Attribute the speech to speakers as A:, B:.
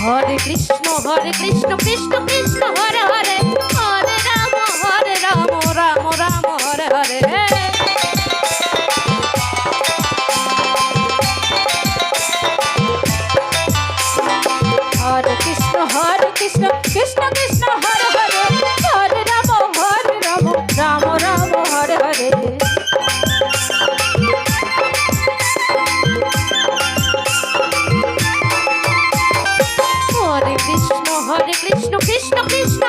A: Hare Krishna Krishna Krishna Hare Hare, Hare Ram Ram Ram Hare Hare. Hare Krishna Krishna Krishna Hare Hare, Hare Ram Ram Ram Hare Hare. Hare Krishna Krishna Krishna